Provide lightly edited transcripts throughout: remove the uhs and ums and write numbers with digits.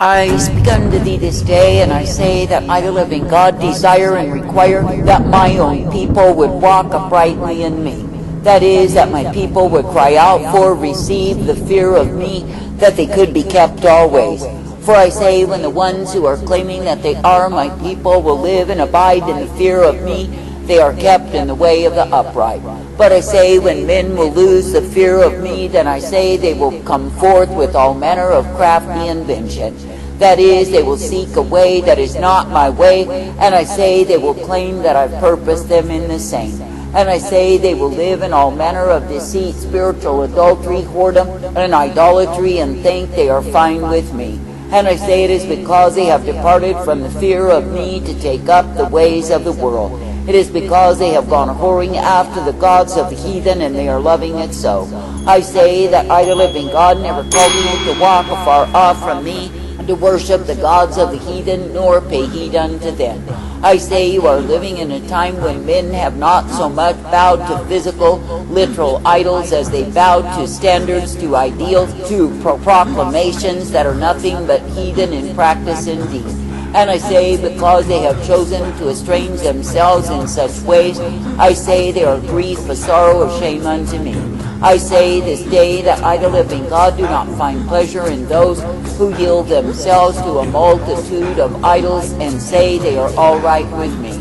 I speak unto thee this day, and I say that I, the living God, desire and require that my own people would walk uprightly in me. That is, that my people would cry out for, receive the fear of me, that they could be kept always. For I say, when the ones who are claiming that they are my people will live and abide in the fear of me, they are kept in the way of the upright. But I say, when men will lose the fear of me, then I say they will come forth with all manner of crafty invention. That is, they will seek a way that is not my way, and I say they will claim that I've purposed them in the same. And I say they will live in all manner of deceit, spiritual adultery, whoredom, and idolatry, and think they are fine with me. And I say it is because they have departed from the fear of me to take up the ways of the world. It is because they have gone whoring after the gods of the heathen, and they are loving it so. I say that I, the living God, never called you to walk afar off from me, and to worship the gods of the heathen, nor pay heed unto them. I say you are living in a time when men have not so much bowed to physical, literal idols as they bowed to standards, to ideals, to proclamations that are nothing but heathen in practice and deed. And I say, because they have chosen to estrange themselves in such ways, I say they are grief, a sorrow, a shame unto me. I say this day that I, the living God, do not find pleasure in those who yield themselves to a multitude of idols and say they are all right with me.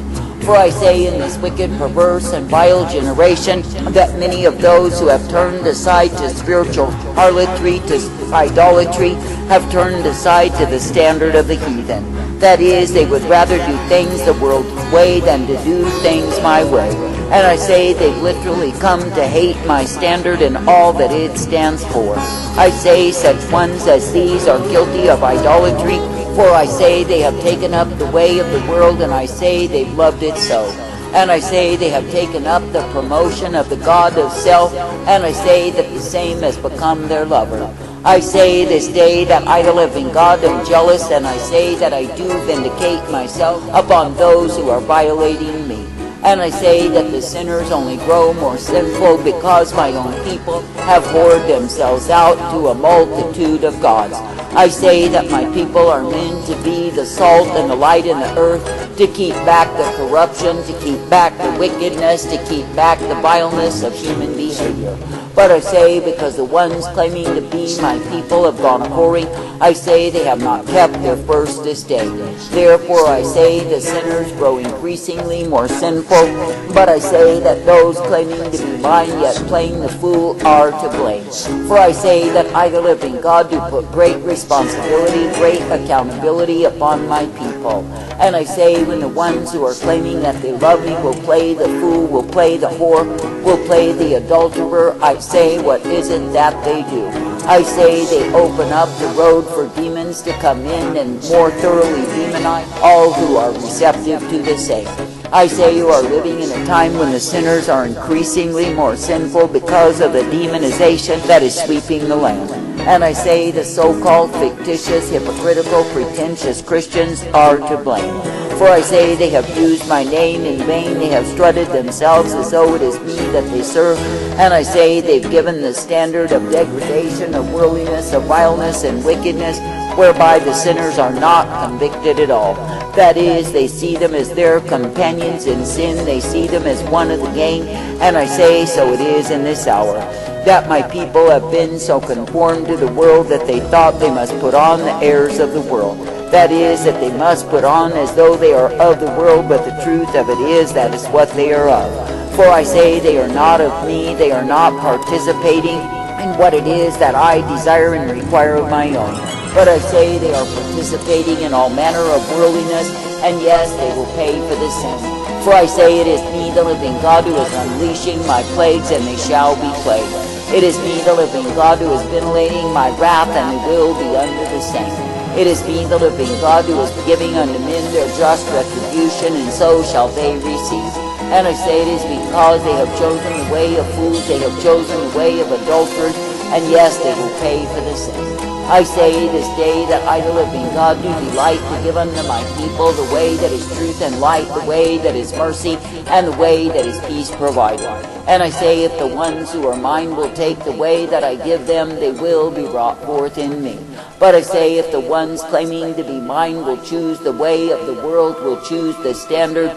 For I say in this wicked, perverse, and vile generation that many of those who have turned aside to spiritual harlotry, to idolatry, have turned aside to the standard of the heathen. That is, they would rather do things the world's way than to do things my way. And I say they've literally come to hate my standard and all that it stands for. I say such ones as these are guilty of idolatry, for I say they have taken up the way of the world, and I say they've loved it so. And I say they have taken up the promotion of the God of self, and I say that the same has become their lover. I say this day that I, the living God, am jealous, and I say that I do vindicate myself upon those who are violating me. And I say that the sinners only grow more sinful because my own people have whored themselves out to a multitude of gods. I say that my people are meant to be the salt and the light in the earth, to keep back the corruption, to keep back the wickedness, to keep back the vileness of human behavior. But I say, because the ones claiming to be my people have gone whoring, I say they have not kept their first this day. Therefore I say the sinners grow increasingly more sinful, but I say that those claiming to be mine yet playing the fool are to blame. For I say that I, the living God, do put great responsibility, great accountability upon my people. And I say, when the ones who are claiming that they love me will play the fool, will play the whore, will play the adulterer, I say, what is it that they do? I say they open up the road for demons to come in and more thoroughly demonize all who are receptive to the same. I say you are living in a time when the sinners are increasingly more sinful because of the demonization that is sweeping the land. And I say the so-called fictitious, hypocritical, pretentious Christians are to blame. For I say they have used my name in vain, they have strutted themselves as though it is me that they serve. And I say they've given the standard of degradation, of worldliness, of vileness, and wickedness, whereby the sinners are not convicted at all. That is, they see them as their companions in sin, they see them as one of the gang, and I say so it is in this hour, that my people have been so conformed to the world that they thought they must put on the airs of the world. That is, that they must put on as though they are of the world, but the truth of it is that is what they are of. For I say they are not of me, they are not participating in what it is that I desire and require of my own. But I say they are participating in all manner of worldliness, and yes, they will pay for the same. For I say it is me, the living God, who is unleashing my plagues, and they shall be plagued. It is me, the living God, who is ventilating my wrath, and they will be under the same. It is me, the living God, who is giving unto men their just retribution, and so shall they receive. And I say it is because they have chosen the way of fools, they have chosen the way of adulterers, and yes, they will pay for the same. I say this day that I, the living God, do delight to give unto my people the way that is truth and light, the way that is mercy, and the way that is peace provided. And I say, if the ones who are mine will take the way that I give them, they will be brought forth in me. But I say, if the ones claiming to be mine will choose the way of the world, will choose the standard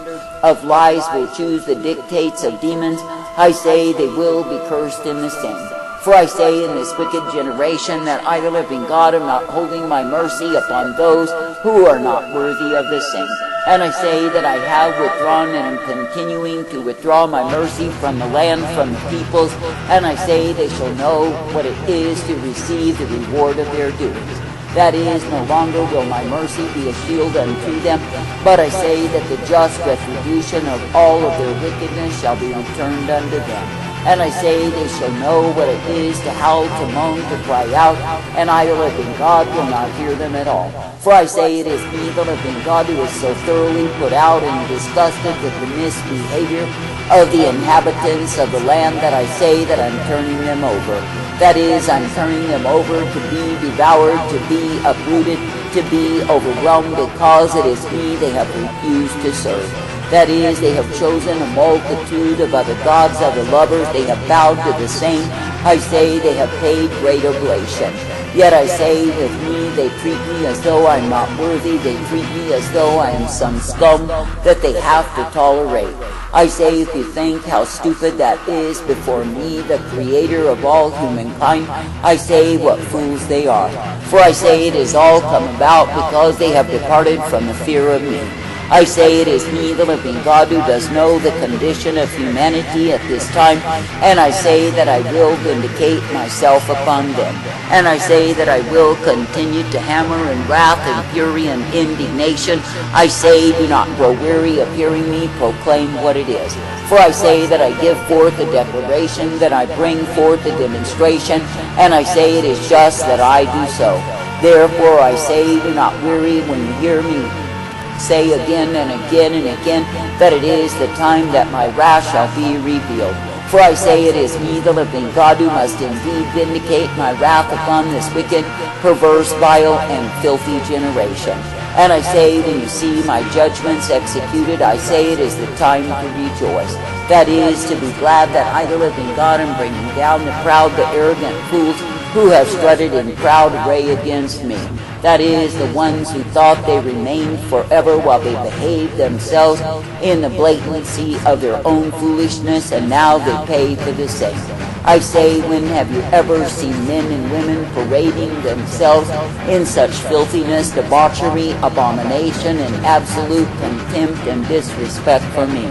of lies, will choose the dictates of demons, I say they will be cursed in the same. For I say in this wicked generation that I, the living God, am not holding my mercy upon those who are not worthy of the same. And I say that I have withdrawn and am continuing to withdraw my mercy from the land, from the peoples, and I say they shall know what it is to receive the reward of their doings. That is, no longer will my mercy be a shield unto them, but I say that the just retribution of all of their wickedness shall be returned unto them. And I say they shall know what it is to howl, to moan, to cry out, and I, the living God, will not hear them at all. For I say it is me, the living God, who is so thoroughly put out and disgusted with the misbehavior of the inhabitants of the land that I say that I'm turning them over. That is, I'm turning them over to be devoured, to be uprooted, to be overwhelmed, because it is me they have refused to serve. That is, they have chosen a multitude of other gods, other lovers, they have bowed to the same. I say they have paid great oblation. Yet I say with me they treat me as though I'm not worthy, they treat me as though I am some scum that they have to tolerate. I say, if you think how stupid that is before me, the creator of all humankind, I say what fools they are. For I say it is all come about because they have departed from the fear of me. I say it is me, the living God, who does know the condition of humanity at this time, and I say that I will vindicate myself upon them. And I say that I will continue to hammer in wrath and fury and indignation. I say, do not grow weary of hearing me proclaim what it is. For I say that I give forth a declaration, that I bring forth a demonstration, and I say it is just that I do so. Therefore I say, do not weary when you hear me say again and again and again that it is the time that my wrath shall be revealed. For I say it is me, the living God, who must indeed vindicate my wrath upon this wicked, perverse, vile, and filthy generation. And I say, when you see my judgments executed, I say it is the time to rejoice. That is, to be glad that I, the living God, am bringing down the proud, the arrogant fools who have strutted in proud array against me. That is, the ones who thought they remained forever while they behaved themselves in the blatancy of their own foolishness, and now they pay for the same. I say, when have you ever seen men and women parading themselves in such filthiness, debauchery, abomination, and absolute contempt and disrespect for me?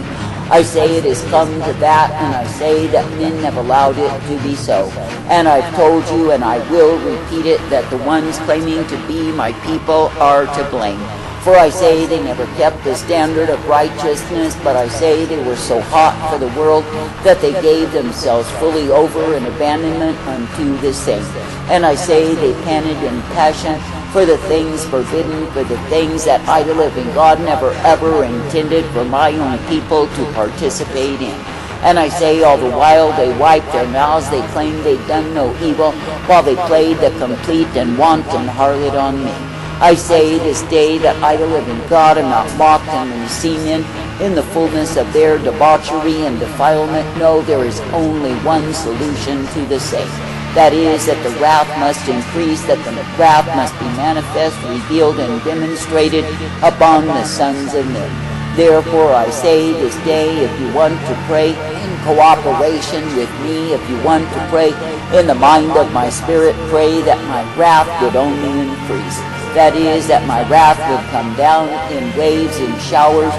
I say it has come to that, and I say that men have allowed it to be so. And I've told you, and I will repeat it, that the ones claiming to be my people are to blame. For I say they never kept the standard of righteousness, but I say they were so hot for the world that they gave themselves fully over in abandonment unto the same. And I say they panted in passion for the things forbidden, for the things that I, the living God, never ever intended for my own people to participate in. And I say all the while they wiped their mouths, they claimed they'd done no evil, while they played the complete and wanton harlot on me. I say this day that I, the living God, am not mocked, and when you see men in the fullness of their debauchery and defilement, no, there is only one solution to the same. That is, that the wrath must increase, that the wrath must be manifest, revealed, and demonstrated upon the sons of men. Therefore I say this day, if you want to pray in cooperation with me, if you want to pray in the mind of my spirit, pray that my wrath would only increase. That is, that my wrath would come down in waves, in showers,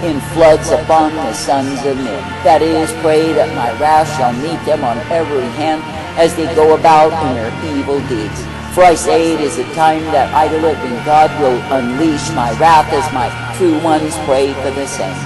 in floods upon the sons of men. That is, pray that my wrath shall meet them on every hand as they go about in their evil deeds. For I say it is a time that I, the living God, will unleash my wrath as my true ones pray for the same.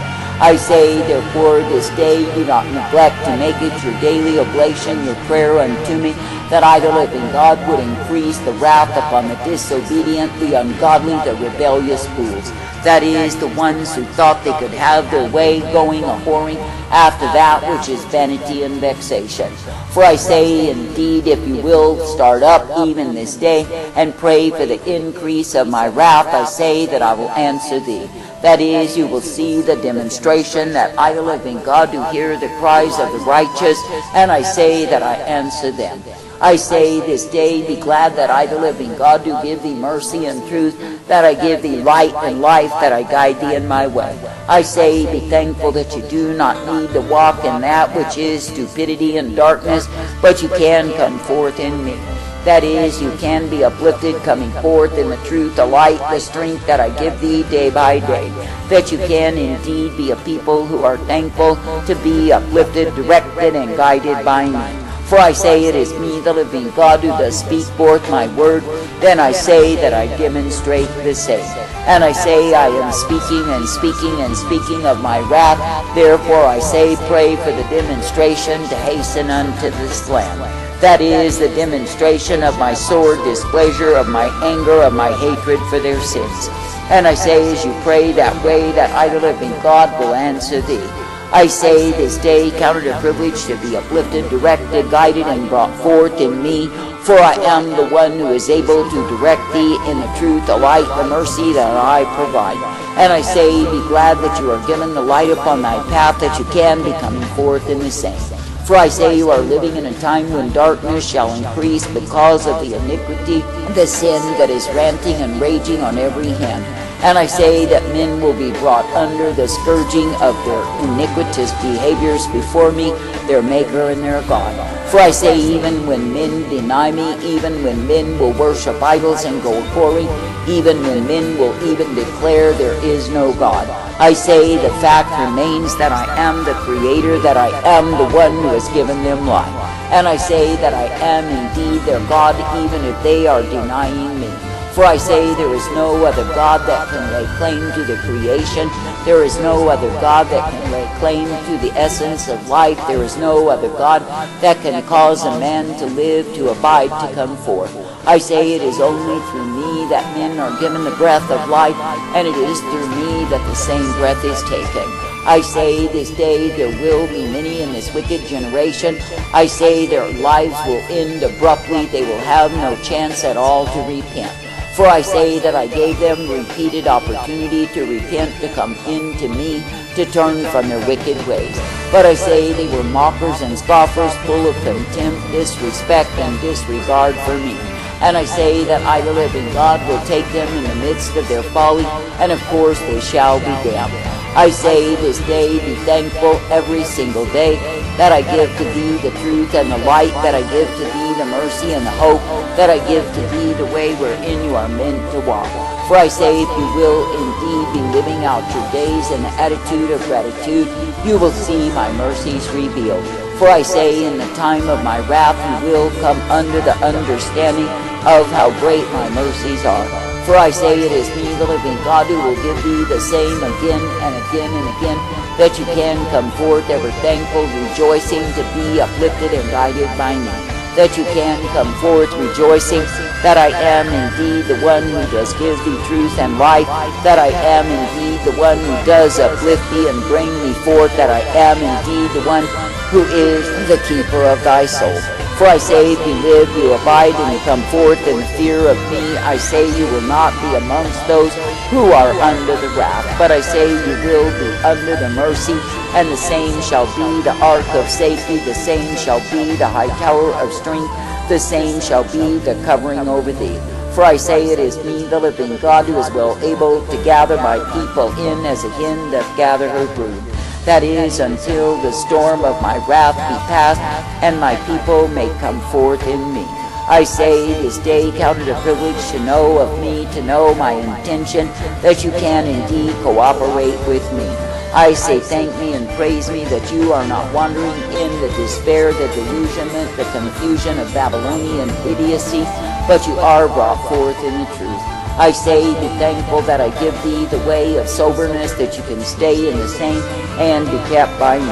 I say, therefore, this day do not neglect to make it your daily oblation, your prayer unto me, that I, the living God, would increase the wrath upon the disobedient, the ungodly, the rebellious fools. That is, the ones who thought they could have their way, going a-whoring after that which is vanity and vexation. For I say, indeed, if you will start up even this day and pray for the increase of my wrath, I say that I will answer thee. That is, you will see the demonstration that I, the living God, do hear the cries of the righteous, and I say that I answer them. I say this day, be glad that I, the living God, do give thee mercy and truth, that I give thee light and life, that I guide thee in my way. I say, be thankful that you do not need to walk in that which is stupidity and darkness, but you can come forth in me. That is, you can be uplifted, coming forth in the truth, the light, the strength that I give thee day by day. That you can indeed be a people who are thankful to be uplifted, directed, and guided by me. For I say it is me, the living God, who does speak forth my word. Then I say that I demonstrate the same. And I say I am speaking and speaking and speaking of my wrath. Therefore I say, pray for the demonstration to hasten unto this land. That is the demonstration of my sword, displeasure, of my anger, of my hatred for their sins. And I say, as you pray that way, that I, the living God, will answer thee. I say this day, count it a privilege to be uplifted, directed, guided, and brought forth in me. For I am the one who is able to direct thee in the truth, the light, the mercy that I provide. And I say, be glad that you are given the light upon thy path, that you can be coming forth in the same. For I say you are living in a time when darkness shall increase because of the iniquity, the sin that is ranting and raging on every hand. And I say that men will be brought under the scourging of their iniquitous behaviors before me, their Maker and their God. For I say, even when men deny me, even when men will worship idols and go a-whoring, even when men will even declare there is no God, I say the fact remains that I am the Creator, that I am the one who has given them life. And I say that I am indeed their God, even if they are denying me. For I say there is no other God that can lay claim to the creation. There is no other God that can lay claim to the essence of life. There is no other God that can cause a man to live, to abide, to come forth. I say it is only through me that men are given the breath of life, and it is through me that the same breath is taken. I say this day there will be many in this wicked generation. I say their lives will end abruptly. They will have no chance at all to repent. For I say that I gave them repeated opportunity to repent, to come into me, to turn from their wicked ways. But I say they were mockers and scoffers, full of contempt, disrespect, and disregard for me. And I say that I, the living God, will take them in the midst of their folly, and of course they shall be damned. I say this day, be thankful every single day, that I give to thee the truth and the light, that I give to thee the mercy and the hope, that I give to thee the way wherein you are meant to walk. For I say, if you will indeed be living out your days in the attitude of gratitude, you will see my mercies revealed. For I say, in the time of my wrath, you will come under the understanding of how great my mercies are. For I say, it is me, the living God, who will give thee the same again and again and again, that you can come forth ever thankful, rejoicing to be uplifted and guided by me. That you can come forth rejoicing that I am indeed the one who does give thee truth and life, that I am indeed the one who does uplift thee and bring thee forth, that I am indeed the one who is the keeper of thy soul. For I say, if you live, you abide, and you come forth in the fear of me, I say you will not be amongst those who are under the wrath, but I say you will be under the mercy, and the same shall be the ark of safety, the same shall be the high tower of strength, the same shall be the covering over thee. For I say it is me, the living God, who is well able to gather my people in as a hen doth gather her brood. That is, until the storm of my wrath be past, and my people may come forth in me. I say this day, count it a privilege to know of me, to know my intention, that you can indeed cooperate with me. I say thank me and praise me that you are not wandering in the despair, the delusionment, the confusion of Babylonian idiocy, but you are brought forth in the truth. I say, be thankful that I give thee the way of soberness, that you can stay in the same and be kept by me.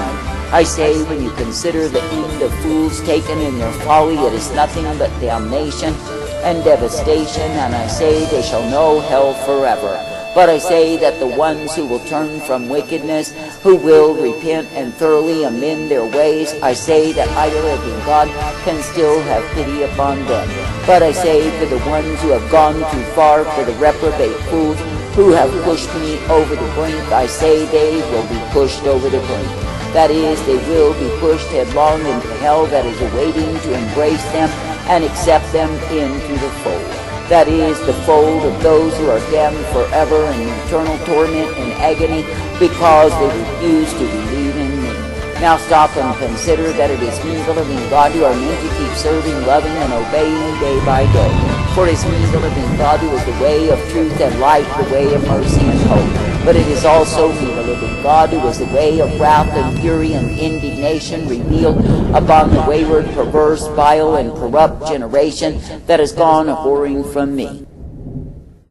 I say, when you consider the end of fools taken in their folly, it is nothing but damnation and devastation, and I say they shall know hell forever. But I say that the ones who will turn from wickedness, who will repent and thoroughly amend their ways, I say that I, the living God, can still have pity upon them. But I say for the ones who have gone too far, for the reprobate fools who have pushed me over the brink, I say they will be pushed over the brink. That is, they will be pushed headlong into hell that is awaiting to embrace them and accept them into the fold. That is, the fold of those who are damned forever in eternal torment and agony because they refuse to believe in me. Now stop and consider that it is me, the living God, who are meant to keep serving, loving, and obeying day by day. For it is me, the living God, who is the way of truth and light, the way of mercy and hope. But it is also me, the living God, who is the way of wrath and fury and indignation revealed upon the wayward, perverse, vile, and corrupt generation that has gone a whoring from me.